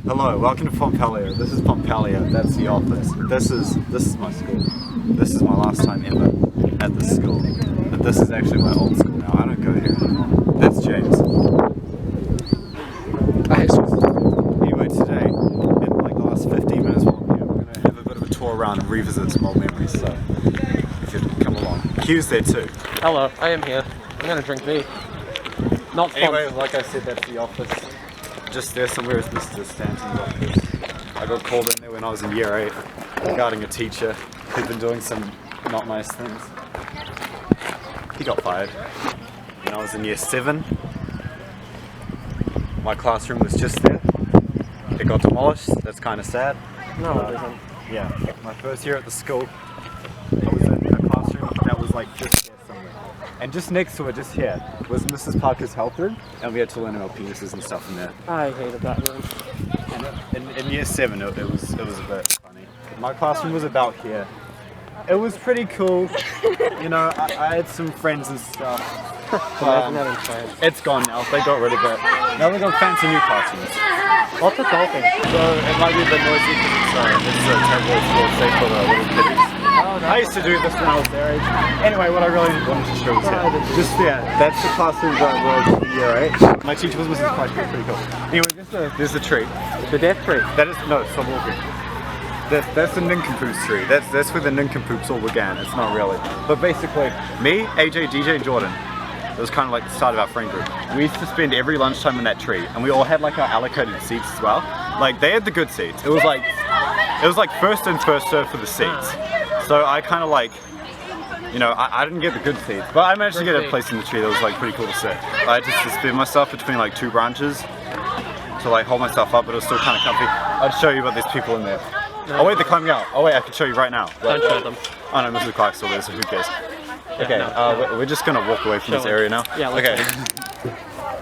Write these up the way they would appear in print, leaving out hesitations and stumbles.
Hello, welcome to Pompallier. This is Pompallier, that's the office. This is my school. This is my last time ever at this school. But this is actually my old school now. I don't go here anymore. That's James. Anyway, today, in like the last 15 minutes while I'm here, we're going to have a bit of a tour around and revisit some old memories, so if you come along. Q's there too. Hello, I am here. I'm going to drink beer. Not fun. Anyway, like I said, that's the office. Just there somewhere is Mr. Stanton's office. I got called in there when I was in year 8 regarding a teacher who'd been doing some not nice things. He got fired. When I was in year 7, my classroom was just there. It got demolished. That's kind of sad. No, it isn't. Yeah, my first year at the school, I was in a classroom that was like just there somewhere. And just next to it, just here, was Mrs. Parker's health room, and we had to learn about penises and stuff in there. I hated that room. And in year 7, it was a bit funny. My classroom was about here. It was pretty cool. You know, I had some friends and stuff. But, it's gone now. They got rid of it. Now they got fancy new classrooms. What's the talking? So it might be a bit noisy because it's a terrible school, safe for the little kiddies. Oh, no. I used to do this when I was their age. Anyway, what I really wanted to show was here. Just yeah, that's the classroom that was in year 8. My teacher was Mrs. Price, pretty cool. Anyway, there's the tree. The death tree. That is no, stop walking. That's the nincompoops tree. That's where the nincompoops all began. It's not really. But basically, me, AJ, DJ, and Jordan. It was kind of like the start of our friend group. We used to spend every lunchtime in that tree, and we all had like our allocated seats as well. Like they had the good seats. It was like first in, first served for the seats. So I kind of like, you know, I didn't get the good seats, but I managed to get a place in the tree that was like pretty cool to sit. I had to suspend myself between like 2 branches to like hold myself up, but it was still kind of comfy. I'd show you, but there's people in there. Oh wait, they're climbing out. Oh wait, I can show you right now. Don't show them. Oh no, Mrs. Clark's still there, so who cares? Okay, we're just gonna walk away from this area now. Yeah, okay.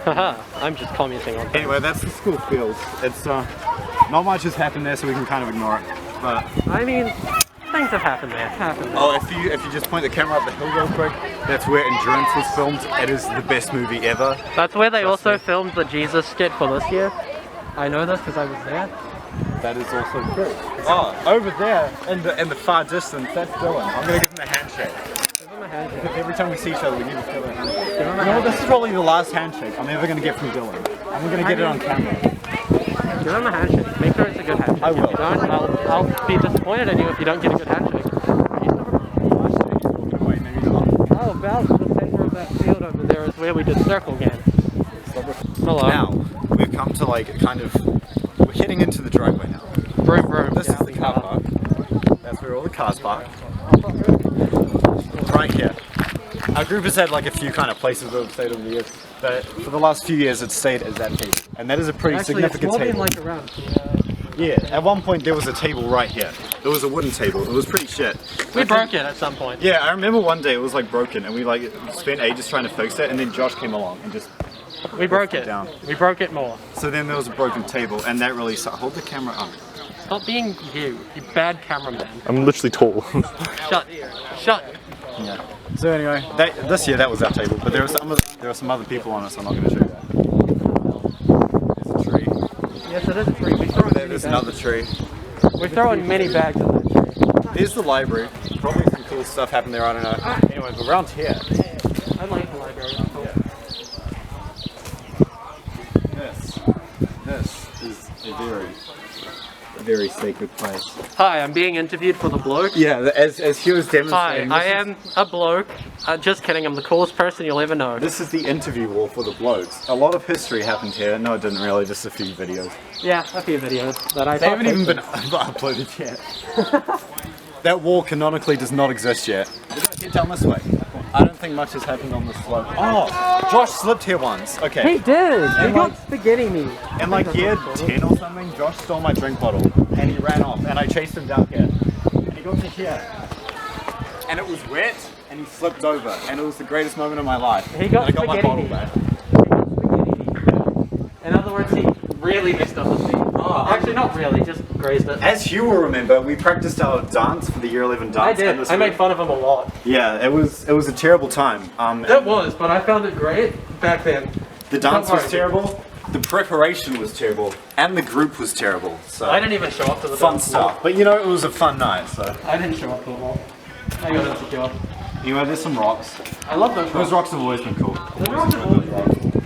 Haha, I'm just commenting on that. Anyway, that's the school field. It's not much has happened there, so we can kind of ignore it. But I mean, things have happened there. oh, if you just point the camera up the hill real quick, that's where Endurance was filmed. It is the best movie ever. That's where they also filmed the Jesus skit for this year. I know this because I was there. That is also true. Oh, over there in the far distance, that's Dylan. I'm gonna give him a handshake. Give him a handshake. Because every time we see each other, we need to give him a handshake. You know, this is probably the last handshake I'm ever gonna get from Dylan. I'm gonna get it on camera. Give him a handshake. Make sure it's a good handshake. I will. If you don't, I'll be disappointed in you if you don't get a good handshake. Wait, maybe not. Oh, about the center of that field over there is where we did circle game. Hello. Now, we've come to like kind of, we're heading into the driveway now. Vroom, vroom. This is the car park. That's where all the cars park. Right here. Our group has had like a few kind of places that have stayed over the years, but for the last few years it's stayed as that table. And that is a pretty significant it's more table. like around. Yeah, at one point there was a table right here. It was a wooden table. It was pretty shit. We broke it at some point. Yeah, I remember one day it was like broken and we like spent ages trying to fix it, and then Josh came along and just We broke it. down. We broke it more. So then there was a broken table, and that really hold the camera up. Stop being you bad cameraman. I'm literally tall. Shut. Yeah. So anyway, this year that was our table, but there are some other people on it, so I'm not going to show you that. There's a tree. Yes, it is a tree. We throw There's another tree. We're throwing many bags at that tree. There's the library. Probably some cool stuff happened there, I don't know. Anyway, but around here. I like the library. It's cool. This is a very sacred place. Hi, I'm being interviewed for the bloke. Yeah, as he was Hi, demonstrating. I am a bloke. Just kidding, I'm the coolest person you'll ever know. This is the interview wall for the blokes. A lot of history happened here. No, it didn't really, just a few videos. Yeah, a few videos that I They haven't even been uploaded yet. That wall canonically does not exist yet. We're gonna get down this way. I don't think much has happened on this slope. Oh, Josh slipped here once. Okay. He did! He And got like- spaghetti meat. In like year 10 or something, Josh stole my drink bottle and he ran off, and I chased him down here. And he got to here. And it was wet and he slipped over, and it was the greatest moment of my life. He got and I got my spaghetti bottle meat. back. He got spaghetti meat. In other words, he really messed up his feet. Actually, not really, just grazed it. As you will remember, we practiced our dance for the year 11 dance. I did. this I made week. fun of him a lot. Yeah, it was a terrible time. It was, but I found it great back then. The dance Don't was worry. terrible. the preparation was terrible, and the group was terrible. So I didn't even show up to the fun dance stuff. But you know, it was a fun night. So I didn't show up to it all. I got insecure. anyway, there's some rocks. I love those Those rocks. rocks have always been cool. The rocks have always been cool.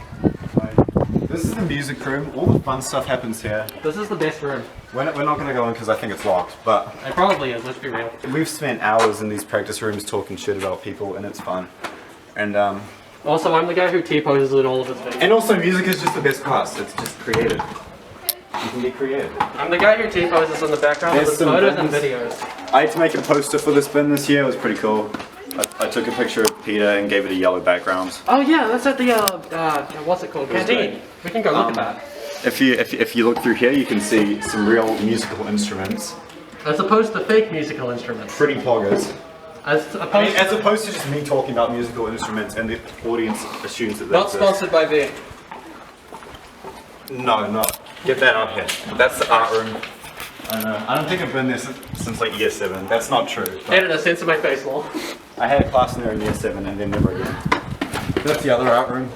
This is the music room. All the fun stuff happens here. This is the best room. We're not going to go in because I think it's locked, but It probably is, let's be real. we've spent hours in these practice rooms talking shit about people, and it's fun. And Also, I'm the guy who T-poses in all of his videos. and also, music is just the best class. It's just creative. You can get creative. I'm the guy who T-poses in the background of There's his some photos and bins. videos. I had to make a poster for this bin this year. It was pretty cool. I took a picture of Peter and gave it a yellow background. Oh yeah, that's at the, what's it called? was Canteen. great. We can go look at that. If you look through here, you can see some real musical instruments. As opposed to fake musical instruments. Pretty poggers. As As opposed to just me talking about musical instruments and the audience assumes that they not exist. sponsored by them. No. Get that up here. That's the art room. I know. I don't think I've been there since like year 7. That's not true. but Editor, censor my face more. I had a class in there in year 7 and then never again. That's the other art room.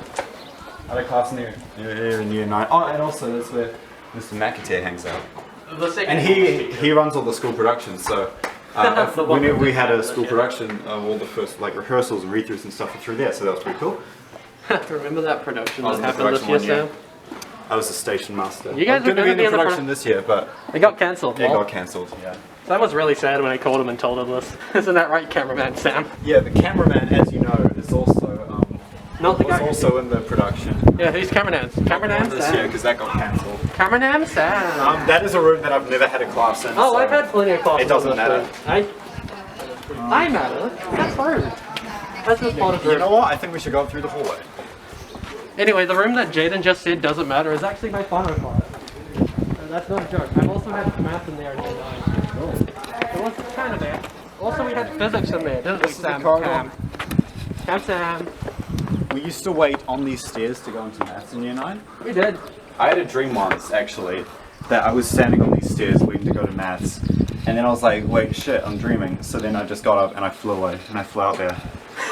I had a class in there in year 9. Oh, and also that's where Mr. McAteer hangs out. The second And he runs all the school productions, so The one whenever we had a that- school production, all the first like rehearsals and read-throughs and stuff were through there, so that was pretty cool. Remember that production I was that in the happened this production year, one Sam? I was the station master. You guys I was were going to be in the the production this year, but It got cancelled. it Well, got cancelled. Yeah. that was really sad when I called him and told him this. Isn't that right, cameraman Sam? Yeah, the cameraman, as you know, is also Not the was guy. also in the production Yeah, who's cameraman? Cameraman this year Sam. because that got cancelled. Cameraman Sam. That is a room that I've never had a class in. Oh, so I've had plenty of classes. It doesn't in this matter. room. I matter. That's rude. That's just part of the You know what? I think we should go through the hallway. Anyway, the room that Jaden just said doesn't matter is actually my final class. That's not a joke. I've also had math in there in year 9. It was kind of there. Also, we had physics in there, didn't we, This is the Sam? corridor. Sam. We used to wait on these stairs to go into maths in year 9. We did. I had a dream once, actually, that I was standing on these stairs waiting to go to maths. And then I was like, wait, shit, I'm dreaming. So then I just got up and I flew away. And I flew out there,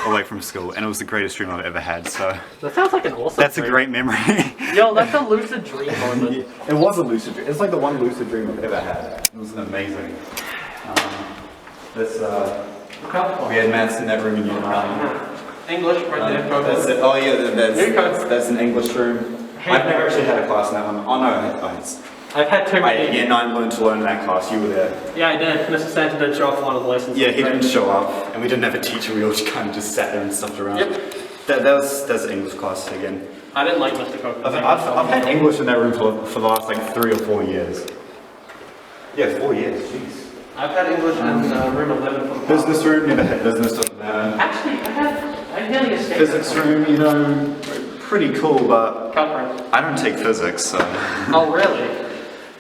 away from school. And it was the greatest dream I've ever had, so... That sounds like an awesome That's a dream. great memory. Yo, that's a lucid dream moment. It was a lucid dream. It's like the one lucid dream I've ever had. It was amazing. We had maths in that room in year 9. English, right there, That's focus. it. Oh yeah, Here you go. that's an English room. I've never actually had a class in that one. Oh no, I've had too many. year 9 learned to learn in that class. You were there. Yeah, I did. Mr. Santa didn't show up for one of the lessons. Yeah, he didn't show up, and we didn't have a teacher. We all just kind of just sat there and stuffed around. Yep. That's English class again. I didn't like Mr. Cook. I've had English in that room for the last like 3 or 4 years. Yeah, 4 years. Jeez. I've had English in room 11 for the Business room, never had business. Doesn't matter. Actually, I nearly escaped. Physics room, you know, pretty cool, but Cup room. I don't take physics, so. Oh, really?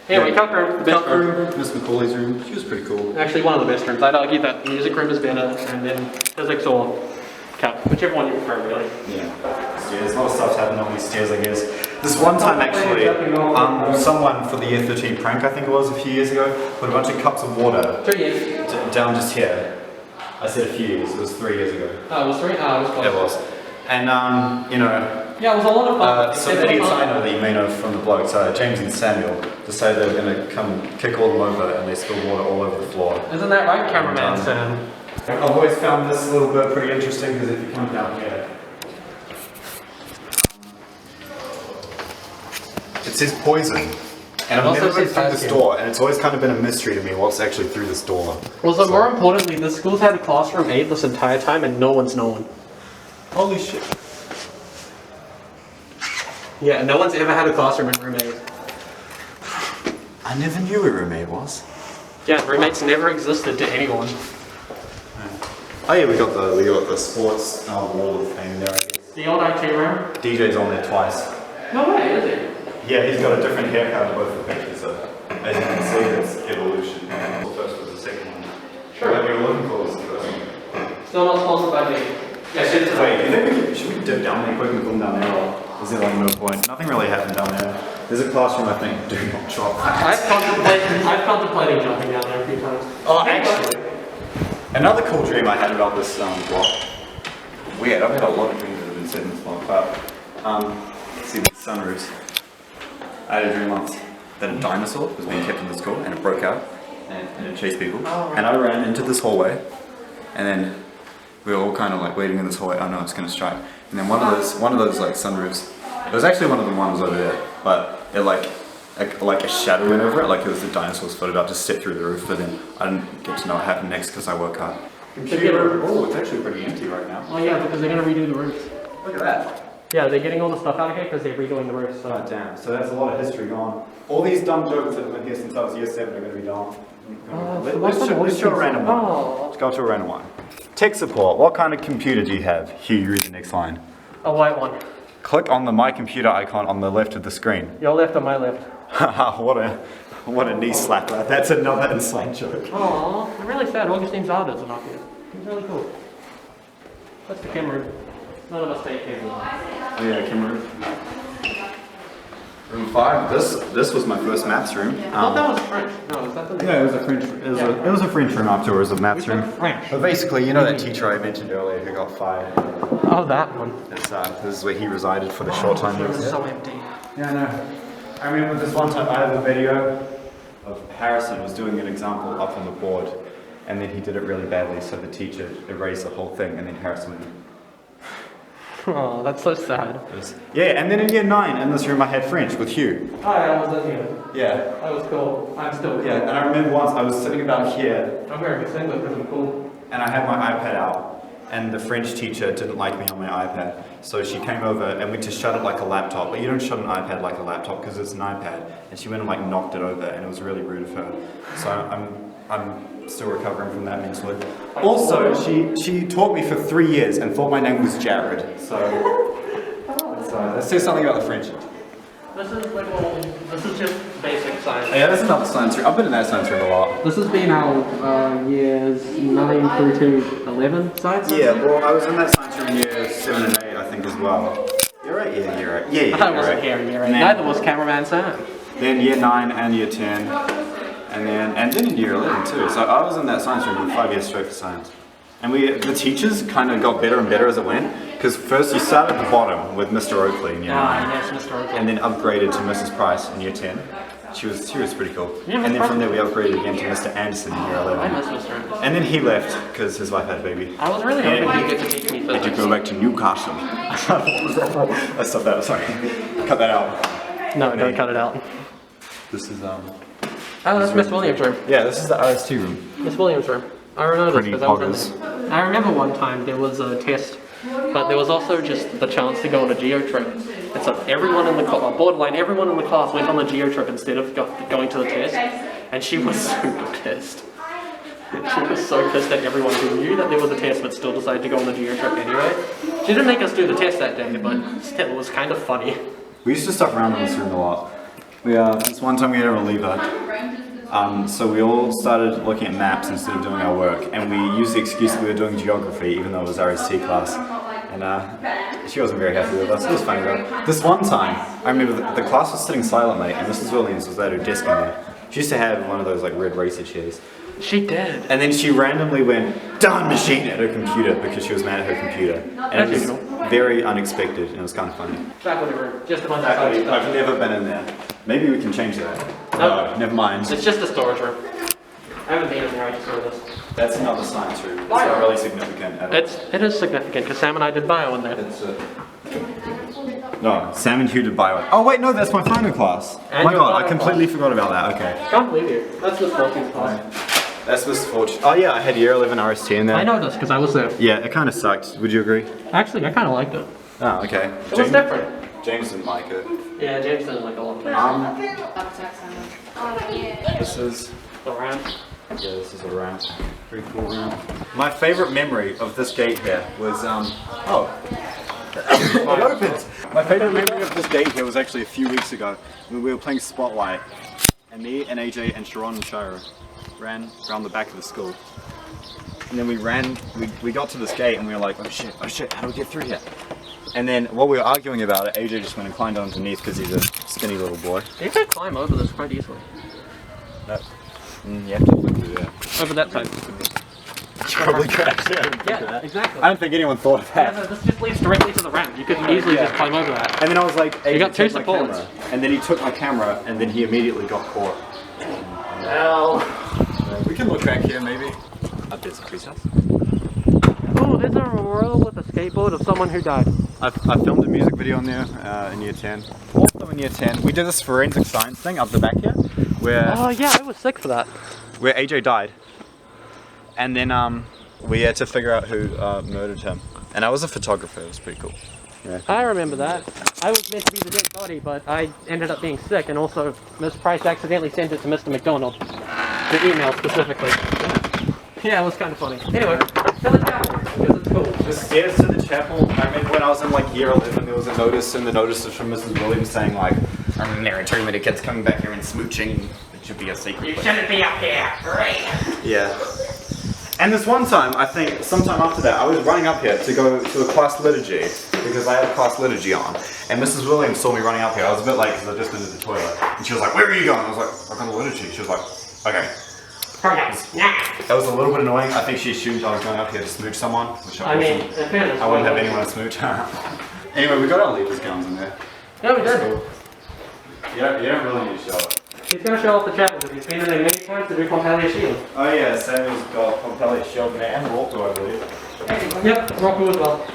Anyway, cup room. The best Cup room, Miss McCauley's room, she was pretty cool. Actually, one of the best rooms. I'd argue that music room is better, and then physics or cup, whichever one you prefer, really. Yeah. Stairs, a lot of stuff's happened on these stairs, I guess. This one time, actually, someone for the year 13 prank, I think it was a few years ago, put a bunch of cups of water 3 years. down just here. I said a few years, it was 3 years ago. Oh, it was 3? Oh, it was close. It was. And, you know, Yeah, it was a lot of fun. some idiots I know that you may know from the blokes, James and Samuel, decided they were going to come kick all them over and they spilled water all over the floor. Isn't that right, cameraman Sam? I've always found this a little bit pretty interesting because if you come down here, it says poison. And I've also never been says through this vacuum. door, and it's always kind of been a mystery to me what's actually through this door. Well, so more importantly, the school's had a classroom 8 this entire time and no one's known. Holy shit. Yeah, no one's ever had a classroom in room 8. I never knew where room 8 was. Yeah, roommates never existed to anyone. Oh yeah, we got the sports wall of fame there, I guess. The old IT room? DJ's on there twice. No way, is it? Yeah, he's got a different haircut in both the pictures, so as you can see, it's evolution. The first was the second one. Sure. What you were looking for was the first one. Still not sponsored by me. Yeah, shit today. Wait, do you think should we dip down there quick and come down there, or is there like no point? Nothing really happened down there. There's a classroom, I think, do not drop. I've contemplated jumping down there a few times. Oh, actually, another cool dream I had about this block. Weird, I've had a lot of dreams that have been said in this block, but let's see these sunroofs. I had a dream once that a dinosaur was being kept in the school and it broke out and it chased people. And I ran into this hallway and then we were all kind of like waiting in this hallway. Oh no, it's gonna strike. And then one of those like sunroofs. It was actually one of the ones over there, but it like a shadow went over it, like it was the dinosaur's foot about to step through the roof. But then I didn't get to know what happened next because I woke up. Computer. Oh, it's actually pretty empty right now. Oh yeah, because they're gonna redo the roofs. Look at that. Yeah, they're getting all the stuff out of here because they're redoing the roofs. So. Oh damn. So that's a lot of history gone. All these dumb jokes that have been here since I was year 7 are going to be gone. Let's show a random one. Oh. Let's go to a random one. Tech support. What kind of computer do you have? Here, you read the next line. A white one. Click on the My Computer icon on the left of the screen. Your left or my left? Haha, what a knee slapper. That's another insane joke. Oh, I'm really sad. Augustine's Zardas are not here. He's really cool. That's the Cameroon. None of us take Cameroon. Oh yeah, Cameroon. Room 5. This was my first maths room. I thought that was French. No, is that the Yeah, it was a French. It was a French room afterwards of maths room. French. But basically, you know that teacher I mentioned earlier who got fired. Oh, that one. This is where he resided for the short time he It was was there. so empty. Yeah, I know. I remember this one time I have a video of Harrison was doing an example up on the board, and then he did it really badly, so the teacher erased the whole thing, and then Harrison went. Oh, that's so sad. Yeah, and then in year 9 in this room I had French with Hugh. Oh, yeah, I was in here. Yeah. That was cool. I'm still cool. Yeah, and I remember once I was sitting about here, I'm wearing a singlet because I'm cool. and I had my iPad out, and the French teacher didn't like me on my iPad, so she came over and went to shut it like a laptop, but you don't shut an iPad like a laptop because it's an iPad, and she went and like knocked it over, and it was really rude of her. So I'm still recovering from that mentally. Also, she taught me for 3 years and thought my name was Jared, so that says something about the friendship. This is like this is just basic science. Yeah, that's another science room. I've been in that science room a lot. This has been our years 9 through to 11 science. Yeah, well, I was in that science room year 7 and 8, I think, as well. You're right, yeah, you're right. Yeah, I you're wasn't right. here in year 8. And then- Neither was cameraman Sam. Then year 9 and year 10, and then in year 11 too. So I was in that science room for 5 years straight for science. And the teachers kind of got better and better as it went, because first you started at the bottom with Mr. Oakley in year 9, Yes, Mr. Oakley. and then upgraded to Mrs. Price in year 10. She was pretty cool. Yeah, and then Mrs. from there we upgraded again to Mr. Anderson in year I 11. miss Mr. Anderson. And then he left because his wife had a baby. I was really hoping you'd get to teach me Had to physics. go back to Newcastle. I stopped that, sorry. Cut that out. No, don't cut it out. This is Oh, that's Miss Williams' room. yeah, this is the RST room. Miss Williams' room. I remember this Pretty because I was in there. I remember one time there was a test, but there was also just the chance to go on a geo trip. And so everyone in the borderline, everyone in the class went on the geo trip instead of going to the test. And she was super pissed. She was so pissed at everyone who knew that there was a test but still decided to go on the geo trip anyway. She didn't make us do the test that day, but still, it was kind of funny. We used to stuff around in this room a lot. This one time we had a reliever. So we all started looking at maps instead of doing our work, and we used the excuse that we were doing geography even though it was RST class. And she wasn't very happy with us. It was funny though. This one time, I remember the class was sitting silently and Mrs. Williams was at her desk in there. She used to have one of those like red racer chairs. She did. And then she randomly went, "Darn machine," at her computer because she was mad at her computer. And it was very unexpected and it was kind of funny. Faculty room. Just a bunch of I've stuff. never been in there. Maybe we can change that. No, never mind. It's just a storage room. I haven't been in there, I just saw this. That's another science room. It's not really significant at all. It is significant because Sam and I did bio in there. No, Sam and Hugh did bio. Oh wait, no, that's my final class. And My your god, I bio completely forgot about that. Okay. Can't believe you. That's the Fortune's class. That's Miss Fortune. Oh yeah, I had year 11 RST in there. I know this because I was there. Yeah, it kind of sucked. Would you agree? Actually, I kind of liked it. Oh, okay. It was different. James didn't like it. Yeah, James didn't like a lot of it. This is... The ramp. Yeah, this is a ramp. Pretty cool ramp. My favorite memory of this gate here was, it opens! My favorite memory of this gate here was actually a few weeks ago when we were playing Spotlight, and me and AJ and Sharon and Shira ran around the back of the school. And then we got to this gate and we were like, oh shit, how do we get through here? And then while we were arguing about it, AJ just went and climbed underneath because he's a skinny little boy. You can climb over this quite easily. You have to look through there. Over that side. Probably could actually. I didn't think of Yeah, that. exactly. I don't think anyone thought of Yeah, that. no, this just leads directly to the ramp. You could easily just climb over that. And then I was like, hey, You got two take my supports. camera. And then he took my camera, and then he immediately got caught. Well. We can look back here, maybe. Updates of Chris' house. Oh, there's a memorial with a skateboard of someone who died. I filmed a music video on there in year 10. Also in year 10, we did this forensic science thing up the back here, where Oh yeah, I was sick for that. where AJ died. And then we had to figure out who murdered him. And I was a photographer, it was pretty cool. Yeah. I remember that. I was meant to be the dead body, but I ended up being sick, and also Miss Price accidentally sent it to Mr. McDonald. The email specifically. Yeah, it was kind of funny. Anyway, to the chapel, because it's cool. The stairs to the chapel, I remember when I was in like year 11, there was a notice, and the notice was from Mrs. Williams saying like, there are too many kids coming back here and smooching. It should be a secret. You shouldn't be up here. Great. Yeah. And this one time, I think, sometime after that, I was running up here to go to a class liturgy, because I had class liturgy on. And Mrs. Williams saw me running up here. I was a bit late because I just been to the toilet. And she was like, where are you going? I was like, I'm going to liturgy. She was like, okay. That was a little bit annoying. I think she assumed I was going up here to smooch someone, which I mean, wasn't. in fairness, I wouldn't have anyone to smooch. Anyway, we got our leaders gowns in there. No, we That's did. cool. You don't really need to show it. He's going to show off the chapel, because he's been in there many times to do Pompallier shield. Oh yeah, Samuel's got Pompallier shield and Walker, I believe. Yep, Rocco as well.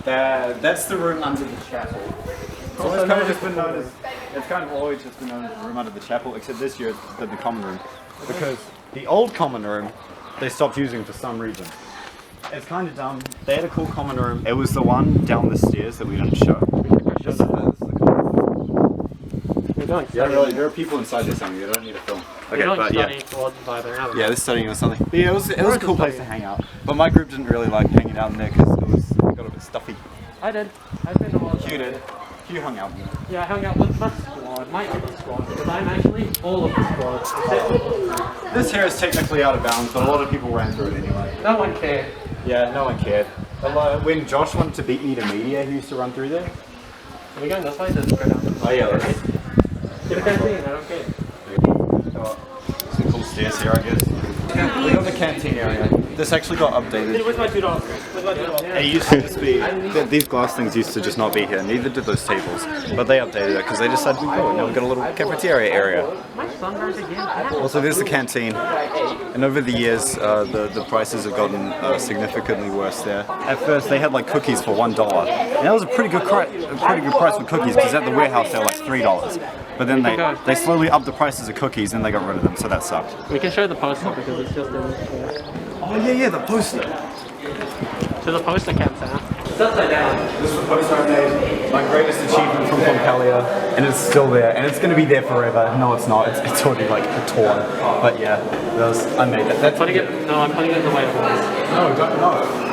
That's the room under the chapel. It's always kind of just been known as, it's kind of always just been known as the room under the chapel, except this year it's the common room. Because the old common room, they stopped using for some reason. It's kind of dumb. They had a cool common room. It was the one down the stairs that we didn't show. This is the common room. We're doing Yeah, studying. really, there are people inside there something. You don't need to film. We're doing studying towards either. I don't know. Yeah, they're studying or something. But yeah, it was a cool place to hang out. But my group didn't really like hanging out in there because it got a bit stuffy. I did. I spent a lot of time. Hugh did. Hugh hung out in there. Yeah, I hung out with the squad, my other squad, because I'm actually all of the squads, except This here is technically out of bounds, but a lot of people ran through it anyway. no one cared. Yeah, no one cared. When Josh wanted to beat me to media, he used to run through there. Are we going this way? Just go down. Oh yeah, let's Get a canteen, I don't care. some cool stairs here, I guess. We got the canteen area. This actually got updated. Where's my $2? Where's my $2? It used to just be, these glass things used to just not be here, neither did those tables. But they updated it because they decided, oh, now we've got a little cafeteria area. My sunburns again. Also, there's the canteen, and over the years, the prices have gotten significantly worse there. At first, they had like cookies for $1, and that was a pretty good price for cookies because at the warehouse they're like $3. But then they slowly upped the prices of cookies, and they got rid of them, so that sucked. We can show the poster because it's just in Oh yeah, the poster. to the poster camp now. It's upside down. This is the poster I made, my greatest achievement from Pompallier, and it's still there, and it's going to be there forever. No, it's not. It's already like torn. But yeah, I made that. That's Putting it, no, I'm putting it in the way it was. No, no.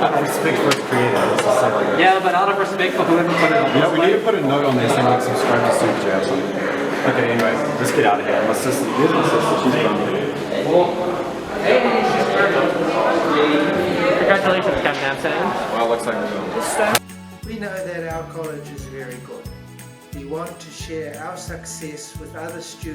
Out of respect for its creator. It's just like, Yeah, but out of respect for whoever put it on. you know, we need to put a note on there saying like subscribe to Super J or something. Okay, anyway, let's get out of here. My sister, here's my sister, she's done. Congratulations, Captain Sam. Well, it looks like We know that our college is very good. We want to share our success with other students.